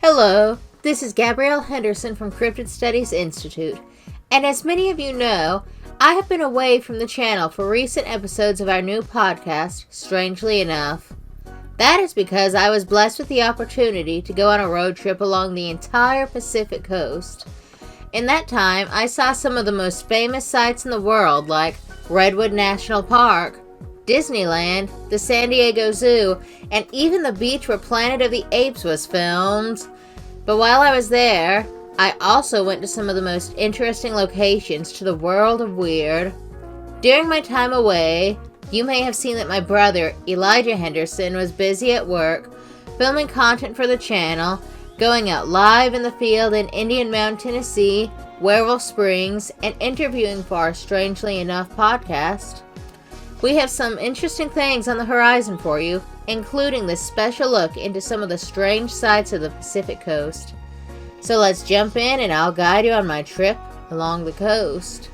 Hello, this is Gabrielle Henderson from Cryptid Studies Institute, and as many of you know, I have been away from the channel for recent episodes of our new podcast, Strangely Enough. That is because I was blessed with the opportunity to go on a road trip along the entire Pacific coast. In that time, I saw some of the most famous sites in the world like Redwood National Park, Disneyland, the San Diego Zoo, and even the beach where Planet of the Apes was filmed. But while I was there, I also went to some of the most interesting locations to the world of weird. During my time away, you may have seen that my brother, Elijah Henderson, was busy at work, filming content for the channel, going out live in the field in Indian Mountain, Tennessee, Werewolf Springs, and interviewing for our Strangely Enough podcast. We have some interesting things on the horizon for you, including this special look into some of the strange sights of the Pacific coast. So let's jump in and I'll guide you on my trip along the coast.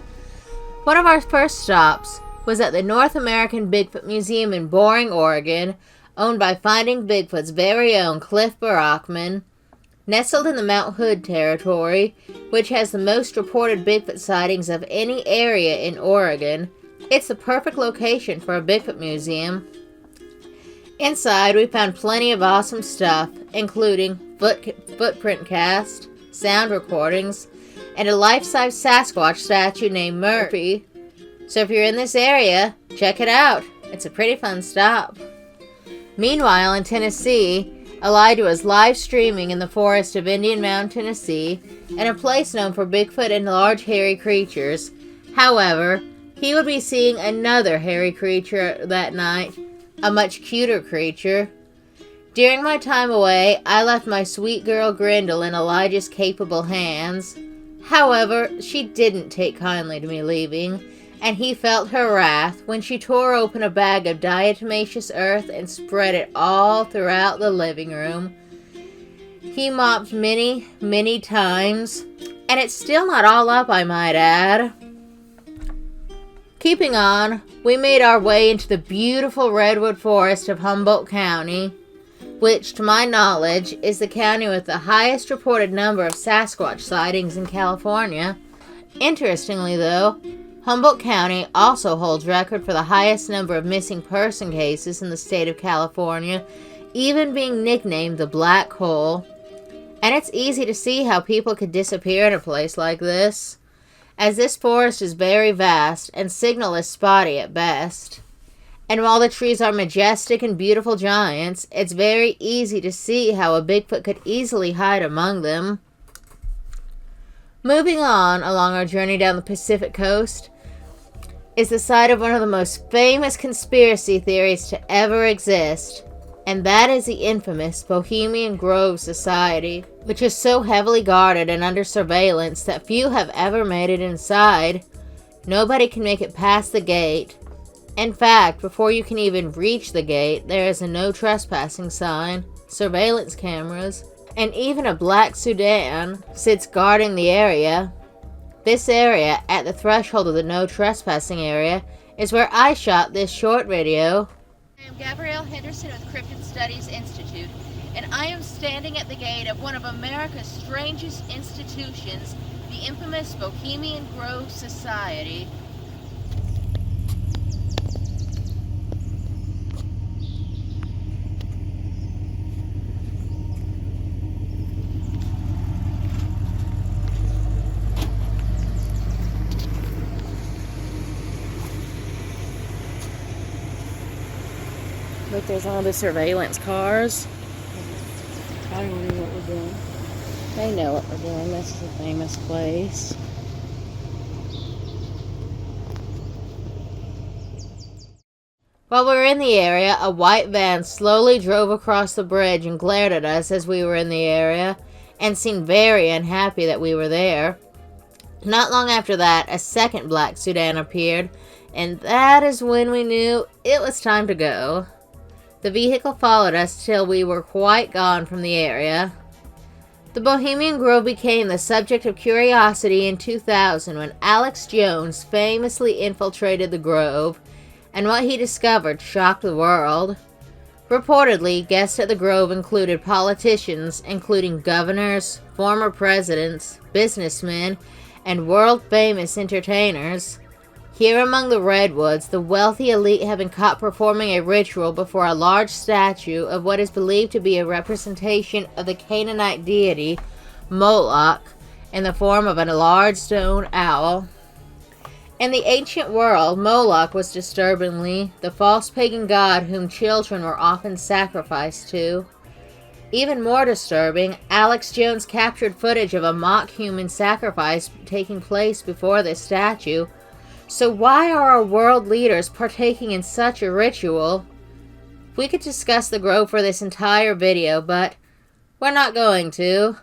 One of our first stops was at the North American Bigfoot Museum in Boring, Oregon, owned by Finding Bigfoot's very own Cliff Barackman. Nestled in the Mount Hood territory, which has the most reported Bigfoot sightings of any area in Oregon, it's the perfect location for a Bigfoot museum. Inside, we found plenty of awesome stuff, including footprint cast, sound recordings, and a life-size Sasquatch statue named Murphy. So if you're in this area, check it out. It's a pretty fun stop. Meanwhile, in Tennessee, Elijah was live streaming in the forest of Indian Mountain, Tennessee, and a place known for Bigfoot and large hairy creatures. However, he would be seeing another hairy creature that night, a much cuter creature. During my time away, I left my sweet girl Grendel in Elijah's capable hands. However, she didn't take kindly to me leaving, and he felt her wrath when she tore open a bag of diatomaceous earth and spread it all throughout the living room. He mopped many, many times, and it's still not all up, I might add. Keeping on, we made our way into the beautiful Redwood Forest of Humboldt County, which, to my knowledge, is the county with the highest reported number of Sasquatch sightings in California. Interestingly, though, Humboldt County also holds record for the highest number of missing person cases in the state of California, even being nicknamed the Black Hole. And it's easy to see how people could disappear in a place like this, as this forest is very vast and signal is spotty at best. And while the trees are majestic and beautiful giants, it's very easy to see how a Bigfoot could easily hide among them. Moving on along our journey down the Pacific coast is the site of one of the most famous conspiracy theories to ever exist, and that is the infamous Bohemian Grove Society, which is so heavily guarded and under surveillance that few have ever made it inside. Nobody can make it past the gate. In fact, before you can even reach the gate, there is a no trespassing sign, surveillance cameras, and even a black sedan sits guarding the area. This area, at the threshold of the no trespassing area, is where I shot this short video. I am Gabrielle Henderson with Cryptid Studies Institute, and I am standing at the gate of one of America's strangest institutions, the infamous Bohemian Grove Society. Look, there's all the surveillance cars. I don't know what we're doing. They know what we're doing. This is a famous place. While we were in the area, a white van slowly drove across the bridge and glared at us as we were in the area, and seemed very unhappy that we were there. Not long after that, a second black sedan appeared, and that is when we knew it was time to go. The vehicle followed us till we were quite gone from the area. The Bohemian Grove became the subject of curiosity in 2000 when Alex Jones famously infiltrated the grove, and what he discovered shocked the world. Reportedly, guests at the Grove included politicians, including governors, former presidents, businessmen, and world-famous entertainers. Here among the Redwoods, the wealthy elite have been caught performing a ritual before a large statue of what is believed to be a representation of the Canaanite deity Moloch in the form of a large stone owl. In the ancient world, Moloch was disturbingly the false pagan god whom children were often sacrificed to. Even more disturbing, Alex Jones captured footage of a mock human sacrifice taking place before this statue. So why are our world leaders partaking in such a ritual? We could discuss the Grove for this entire video, but we're not going to.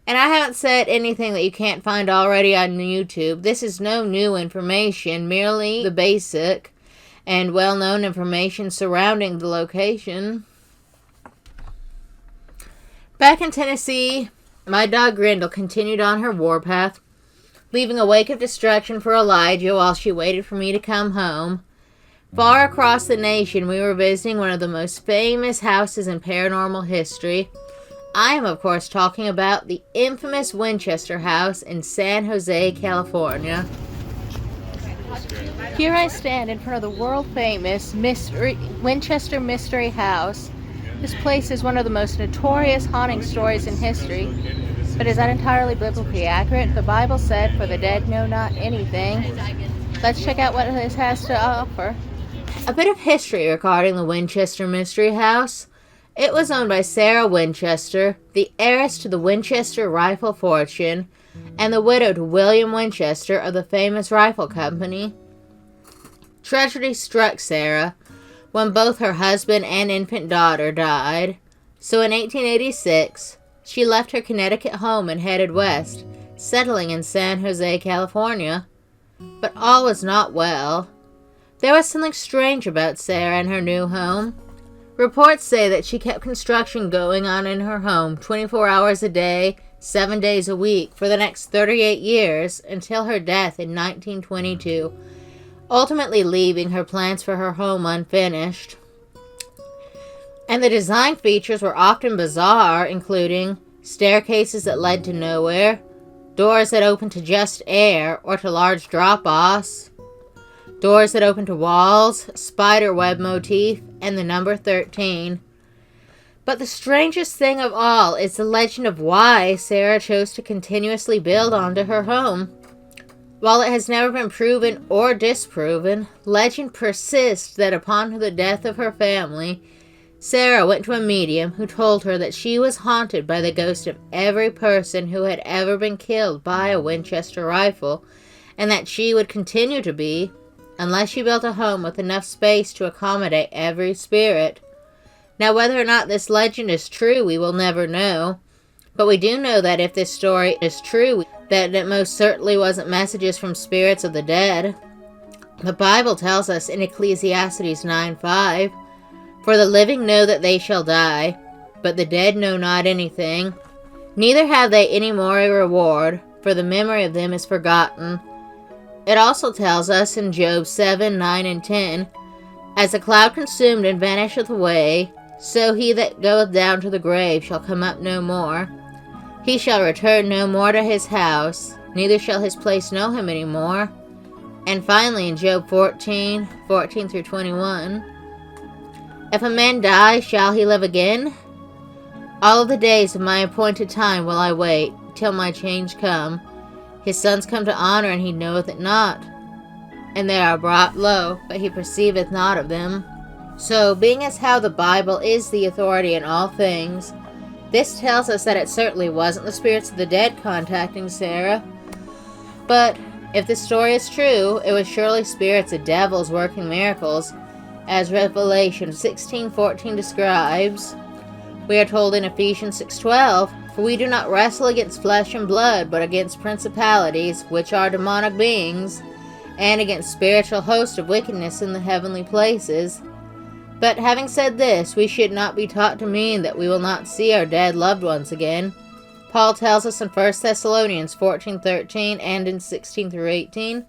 And I haven't said anything that you can't find already on YouTube. This is no new information, merely the basic and well-known information surrounding the location. Back in Tennessee, my dog Grendel continued on her warpath, leaving a wake of destruction for Elijah while she waited for me to come home. Far across the nation, we were visiting one of the most famous houses in paranormal history. I am, of course, talking about the infamous Winchester house in San Jose, California. Here I stand in front of the world-famous Winchester Mystery House. This place is one of the most notorious haunting stories in history. But is that entirely biblically accurate? The Bible said, "For the dead know not anything." Let's check out what this has to offer. A bit of history regarding the Winchester Mystery House. It was owned by Sarah Winchester, the heiress to the Winchester rifle fortune, and the widow to William Winchester of the famous rifle company. Tragedy struck Sarah when both her husband and infant daughter died. So in 1886, she left her Connecticut home and headed west, settling in San Jose, California. But all was not well. There was something strange about Sarah and her new home. Reports say that she kept construction going on in her home 24 hours a day, 7 days a week for the next 38 years until her death in 1922, ultimately leaving her plans for her home unfinished. And the design features were often bizarre, including staircases that led to nowhere, doors that opened to just air or to large drop-offs, doors that open to walls, spider web motif, and the number 13. But the strangest thing of all is the legend of why Sarah chose to continuously build onto her home. While it has never been proven or disproven, legend persists that upon the death of her family, Sarah went to a medium who told her that she was haunted by the ghost of every person who had ever been killed by a Winchester rifle, and that she would continue to be, unless she built a home with enough space to accommodate every spirit. Now, whether or not this legend is true, we will never know. But we do know that if this story is true, that it most certainly wasn't messages from spirits of the dead. The Bible tells us in Ecclesiastes 9:5, "For the living know that they shall die, but the dead know not anything. Neither have they any more a reward, for the memory of them is forgotten." It also tells us in Job 7:9 and 10, "As a cloud consumed and vanisheth away, so he that goeth down to the grave shall come up no more. He shall return no more to his house, neither shall his place know him any more." And finally in Job 14:14 through 21, "If a man die, shall he live again? All of the days of my appointed time will I wait, till my change come. His sons come to honor, and he knoweth it not. And they are brought low, but he perceiveth not of them." So, being as how the Bible is the authority in all things, this tells us that it certainly wasn't the spirits of the dead contacting Sarah. But, if the story is true, it was surely spirits of devils working miracles, as Revelation 16:14 describes. We are told in Ephesians 6:12, "For we do not wrestle against flesh and blood, but against principalities, which are demonic beings, and against spiritual hosts of wickedness in the heavenly places." But having said this, we should not be taught to mean that we will not see our dead loved ones again. Paul tells us in 1 Thessalonians 14:13 and in 16 through 18,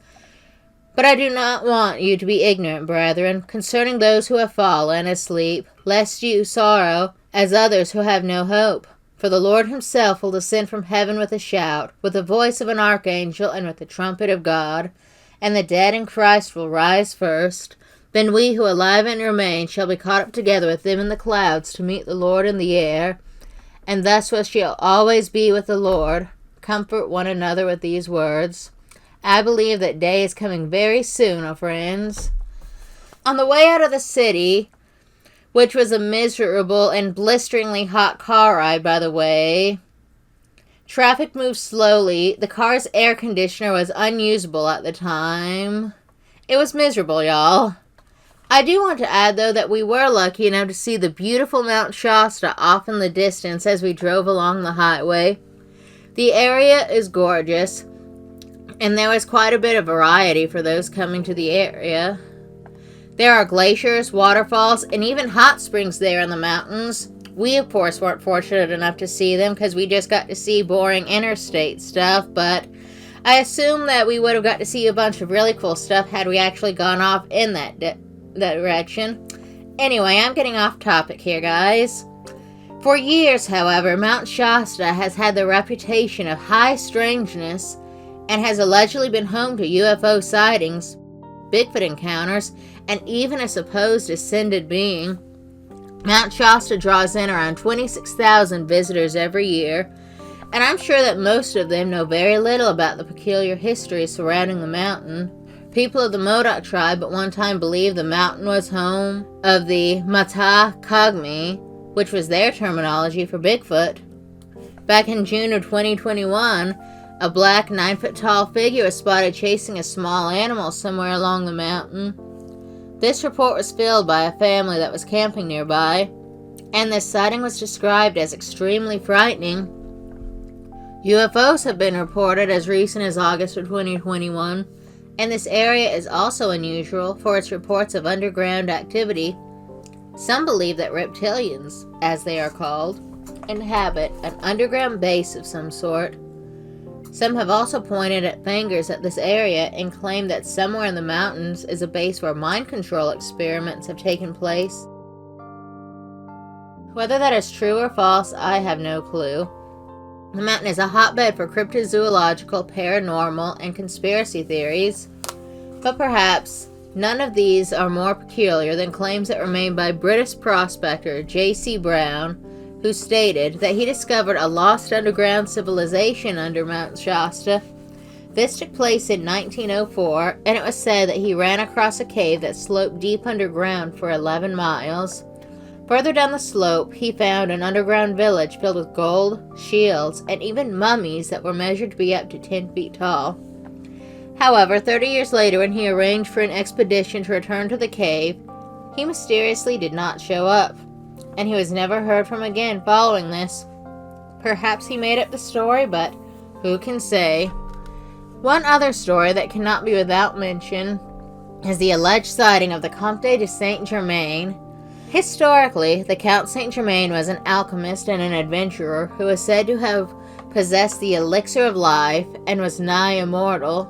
But I do not want you to be ignorant, brethren, concerning those who have fallen asleep, lest you sorrow as others who have no hope. For the Lord himself will descend from heaven with a shout, with the voice of an archangel, and with the trumpet of God. And the dead in Christ will rise first. Then we who are alive and remain shall be caught up together with them in the clouds to meet the Lord in the air. And thus we shall always be with the Lord. Comfort one another with these words. I believe that day is coming very soon, O friends. On the way out of the city, which was a miserable and blisteringly hot car ride, by the way, traffic moved slowly. The car's air conditioner was unusable at the time. It was miserable, y'all. I do want to add, though, that we were lucky enough to see the beautiful Mount Shasta off in the distance as we drove along the highway. The area is gorgeous, and there was quite a bit of variety for those coming to the area. There are glaciers, waterfalls, and even hot springs there in the mountains. We, of course, weren't fortunate enough to see them because we just got to see boring interstate stuff, but I assume that we would have got to see a bunch of really cool stuff had we actually gone off in that direction. Anyway, I'm getting off topic here, guys. For years, however, Mount Shasta has had the reputation of high strangeness and has allegedly been home to UFO sightings, Bigfoot encounters, and even a supposed ascended being. Mount Shasta draws in around 26,000 visitors every year, and I'm sure that most of them know very little about the peculiar history surrounding the mountain. People of the Modoc tribe at one time believed the mountain was home of the Mata Kagmi, which was their terminology for Bigfoot. Back in June of 2021, a black 9-foot-tall figure was spotted chasing a small animal somewhere along the mountain. This report was filled by a family that was camping nearby, and this sighting was described as extremely frightening. UFOs have been reported as recent as August of 2021, and this area is also unusual for its reports of underground activity. Some believe that reptilians, as they are called, inhabit an underground base of some sort. Some have also pointed at fingers at this area and claim that somewhere in the mountains is a base where mind control experiments have taken place. Whether that is true or false, I have no clue. The mountain is a hotbed for cryptozoological, paranormal, and conspiracy theories, but perhaps none of these are more peculiar than claims that were made by British prospector J.C. Brown, who stated that he discovered a lost underground civilization under Mount Shasta. This took place in 1904, and it was said that he ran across a cave that sloped deep underground for 11 miles. Further down the slope, he found an underground village filled with gold, shields, and even mummies that were measured to be up to 10 feet tall. However, 30 years later, when he arranged for an expedition to return to the cave, he mysteriously did not show up, and he was never heard from again following this. Perhaps he made up the story, but who can say? One other story that cannot be without mention is the alleged sighting of the Comte de Saint-Germain. Historically, the Count Saint-Germain was an alchemist and an adventurer who was said to have possessed the elixir of life and was nigh immortal.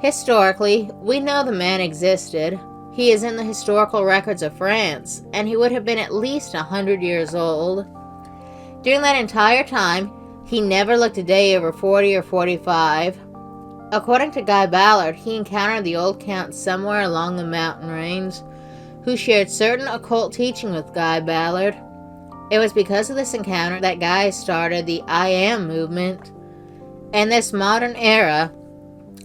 Historically, we know the man existed. He is in the historical records of France, and he would have been at least 100 years old. During that entire time, he never looked a day over 40 or 45. According to Guy Ballard, he encountered the old Count somewhere along the mountain range, who shared certain occult teaching with Guy Ballard. It was because of this encounter that Guy started the I Am movement. In this modern era,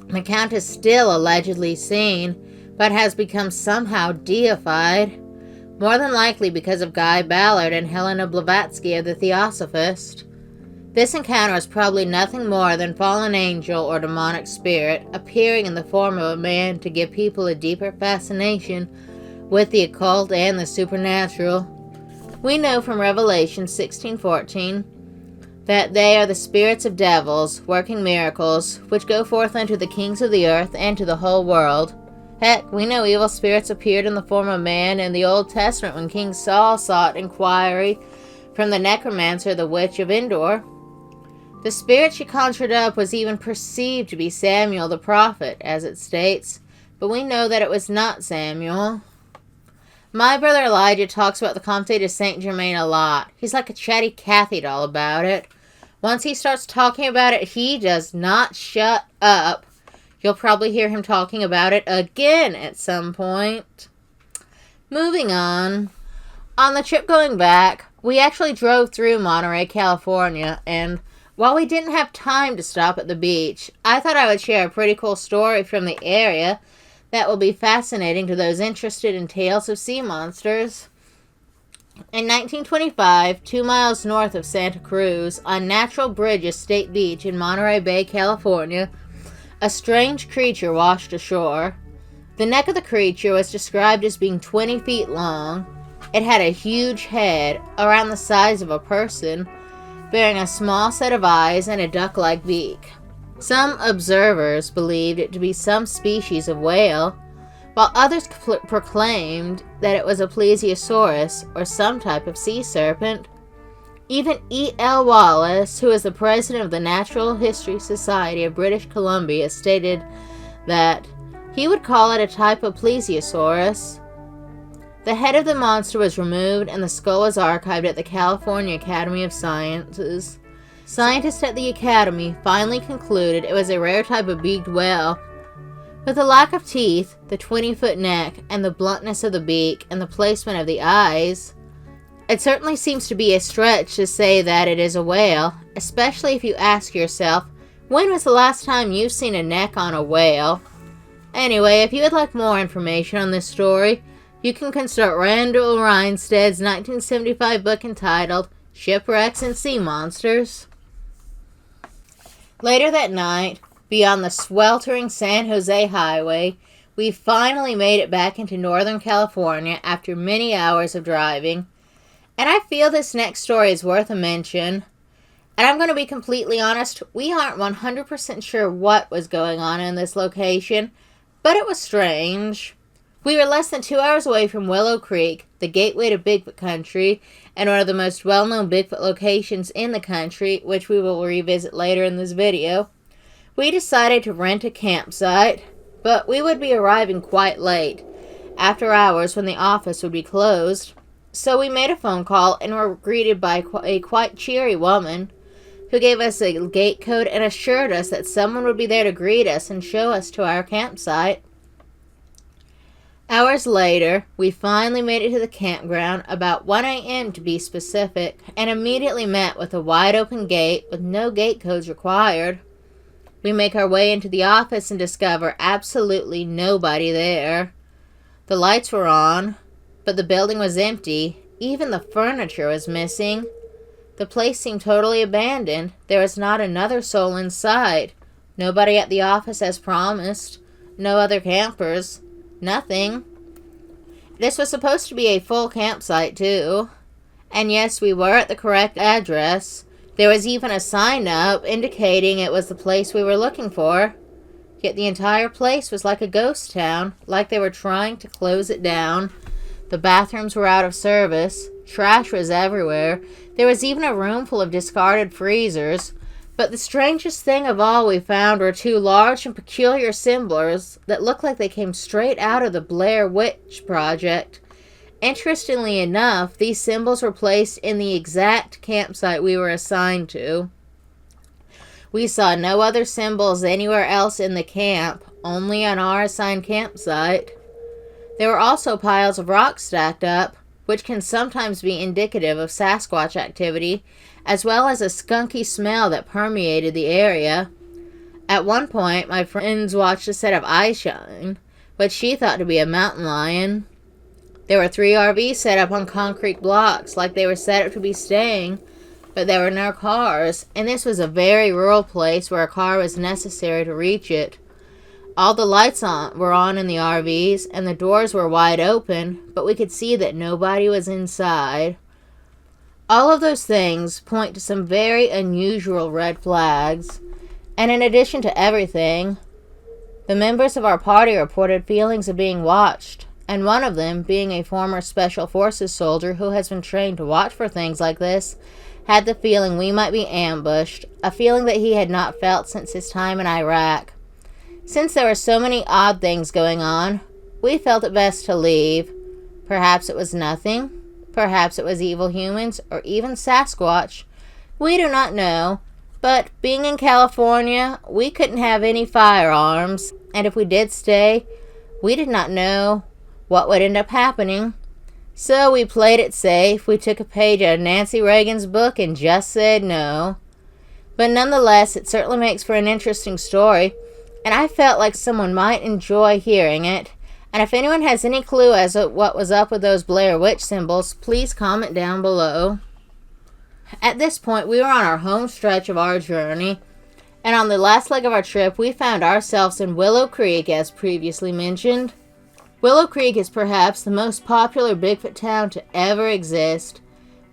the Count is still allegedly seen, but has become somehow deified, more than likely because of Guy Ballard and Helena Blavatsky of the Theosophist. This encounter is probably nothing more than fallen angel or demonic spirit appearing in the form of a man to give people a deeper fascination with the occult and the supernatural. We know from Revelation 16:14 that they are the spirits of devils, working miracles, which go forth unto the kings of the earth and to the whole world. Heck, we know evil spirits appeared in the form of man in the Old Testament when King Saul sought inquiry from the necromancer, the witch of Endor. The spirit she conjured up was even perceived to be Samuel the prophet, as it states, but we know that it was not Samuel. My brother Elijah talks about the Comte de Saint-Germain a lot. He's like a chatty Cathy doll about it. Once he starts talking about it, he does not shut up. You'll probably hear him talking about it again at some point. Moving on. On the trip going back, we actually drove through Monterey, California, and while we didn't have time to stop at the beach, I thought I would share a pretty cool story from the area that will be fascinating to those interested in tales of sea monsters. In 1925, 2 miles north of Santa Cruz, on Natural Bridges State Beach in Monterey Bay, California, a strange creature washed ashore. The neck of the creature was described as being 20 feet long. It had a huge head, around the size of a person, bearing a small set of eyes and a duck-like beak. Some observers believed it to be some species of whale, while others proclaimed that it was a plesiosaurus, or some type of sea serpent. Even E.L. Wallace, who is the president of the Natural History Society of British Columbia, stated that he would call it a type of plesiosaurus. The head of the monster was removed and the skull was archived at the California Academy of Sciences. Scientists at the Academy finally concluded it was a rare type of beaked whale. With the lack of teeth, the 20-foot neck, and the bluntness of the beak, and the placement of the eyes, it certainly seems to be a stretch to say that it is a whale, especially if you ask yourself, when was the last time you've seen a neck on a whale? Anyway, if you would like more information on this story, you can consult Randall Reinstead's 1975 book entitled Shipwrecks and Sea Monsters. Later that night, beyond the sweltering San Jose highway, we finally made it back into Northern California after many hours of driving. And I feel this next story is worth a mention. And I'm going to be completely honest, we aren't 100% sure what was going on in this location, but it was strange. We were less than 2 hours away from Willow Creek, the gateway to Bigfoot country, and one of the most well-known Bigfoot locations in the country, which we will revisit later in this video. We decided to rent a campsite, but we would be arriving quite late, after hours when the office would be closed. So we made a phone call and were greeted by a quite cheery woman who gave us a gate code and assured us that someone would be there to greet us and show us to our campsite. Hours later, we finally made it to the campground, about 1 a.m. to be specific, and immediately met with a wide-open gate with no gate codes required. We make our way into the office and discover absolutely nobody there. The lights were on, but the building was empty. Even the furniture was missing. The place seemed totally abandoned. There was not another soul in sight. Nobody at the office as promised. No other campers. Nothing. This was supposed to be a full campsite, too. And yes, we were at the correct address. There was even a sign up indicating it was the place we were looking for. Yet the entire place was like a ghost town, like they were trying to close it down. The bathrooms were out of service. Trash was everywhere. There was even a room full of discarded freezers. But the strangest thing of all we found were 2 large and peculiar symbols that looked like they came straight out of the Blair Witch Project. Interestingly enough, these symbols were placed in the exact campsite we were assigned to. We saw no other symbols anywhere else in the camp, only on our assigned campsite. There were also piles of rocks stacked up, which can sometimes be indicative of Sasquatch activity, as well as a skunky smell that permeated the area. At one point, my friends watched a set of eyes shine, which she thought to be a mountain lion. There were 3 RVs set up on concrete blocks, like they were set up to be staying, but there were no cars, and this was a very rural place where a car was necessary to reach it. All the lights were on in the RVs, and the doors were wide open, but we could see that nobody was inside. All of those things point to some very unusual red flags. And in addition to everything, the members of our party reported feelings of being watched, and one of them, being a former Special Forces soldier who has been trained to watch for things like this, had the feeling we might be ambushed, a feeling that he had not felt since his time in Iraq. Since there were so many odd things going on, we felt it best to leave. Perhaps it was nothing. Perhaps it was evil humans, or even Sasquatch. We do not know, but being in California, we couldn't have any firearms, and if we did stay, we did not know what would end up happening. So we played it safe. We took a page out of Nancy Reagan's book and just said no. But nonetheless, it certainly makes for an interesting story, and I felt like someone might enjoy hearing it. And if anyone has any clue as to what was up with those Blair Witch symbols, please comment down below. At this point, we were on our home stretch of our journey, and on the last leg of our trip, we found ourselves in Willow Creek, as previously mentioned. Willow Creek is perhaps the most popular Bigfoot town to ever exist.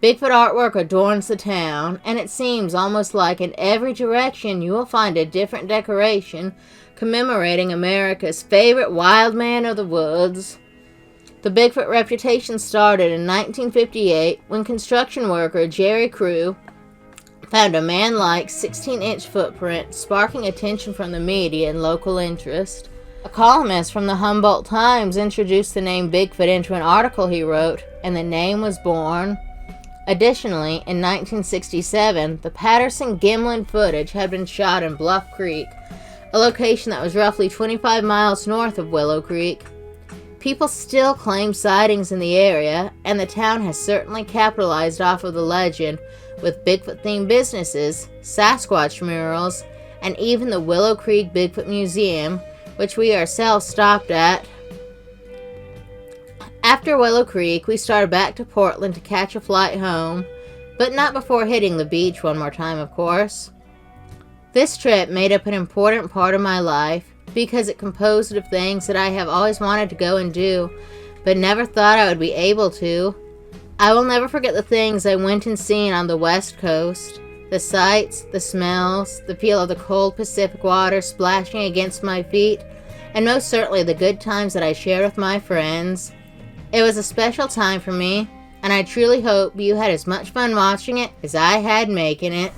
Bigfoot artwork adorns the town, and it seems almost like in every direction you will find a different decoration commemorating America's favorite wild man of the woods. The Bigfoot reputation started in 1958 when construction worker Jerry Crew found a man-like 16-inch footprint, sparking attention from the media and local interest. A columnist from the Humboldt Times introduced the name Bigfoot into an article he wrote, and the name was born. Additionally, in 1967, the Patterson-Gimlin footage had been shot in Bluff Creek, a location that was roughly 25 miles north of Willow Creek. People still claim sightings in the area, and the town has certainly capitalized off of the legend with Bigfoot-themed businesses, Sasquatch murals, and even the Willow Creek Bigfoot Museum, which we ourselves stopped at. After Willow Creek, we started back to Portland to catch a flight home, but not before hitting the beach one more time, of course. This trip made up an important part of my life because it composed of things that I have always wanted to go and do, but never thought I would be able to. I will never forget the things I went and seen on the West Coast. The sights, the smells, the feel of the cold Pacific water splashing against my feet, and most certainly the good times that I shared with my friends. It was a special time for me, and I truly hope you had as much fun watching it as I had making it.